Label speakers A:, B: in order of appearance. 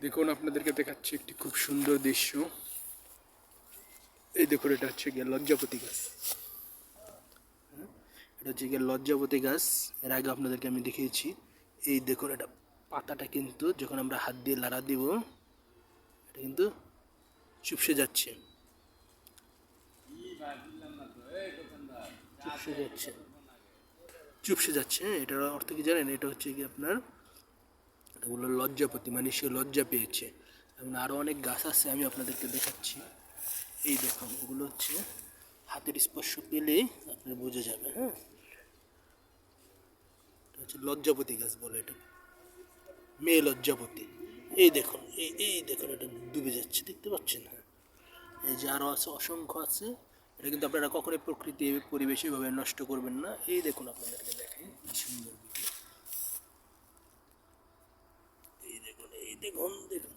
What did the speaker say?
A: দেখুন আপনাদেরকে দেখাচ্ছি একটি খুব সুন্দর দৃশ্য। এই দেখুন, এটা হচ্ছে গিয়ে লজ্জাপতি গাছ। এটা হচ্ছে গিয়ে লজ্জাপতি গাছ। এর আগে আপনাদেরকে আমি দেখিয়েছি। এই দেখুন, এটা পাতাটা কিন্তু যখন আমরা হাত দিয়ে লাড়া দিব, এটা কিন্তু চুপসে যাচ্ছে, চুপসে যাচ্ছে, চুপসে যাচ্ছে। এটার অর্থ কি জানেন? এটা হচ্ছে কি আপনার, এগুলো লজ্জাপতি, মানে সে লজ্জা পেয়েছে। এবং আরও অনেক গাছ আছে, আমি আপনাদেরকে দেখাচ্ছি। এই দেখুন, এগুলো হচ্ছে হাতের স্পর্শ পেলেই আপনার বোঝা যাবে। হ্যাঁ, এটা হচ্ছে লজ্জাপতি গাছ বলে, এটা মেয়ে লজ্জাপতি। এই দেখুন, এই দেখুন, এটা ডুবে যাচ্ছে, দেখতে পাচ্ছেন? হ্যাঁ, এই যে আরও আছে, অসংখ্য আছে। এটা কিন্তু আপনারা কখনোই প্রকৃতি পরিবেশ এভাবে নষ্ট করবেন না। এই দেখুন, আপনাদেরকে দেখেন কি সুন্দর ভিডিও। এই দেখুন, এই দেখুন, দেখুন।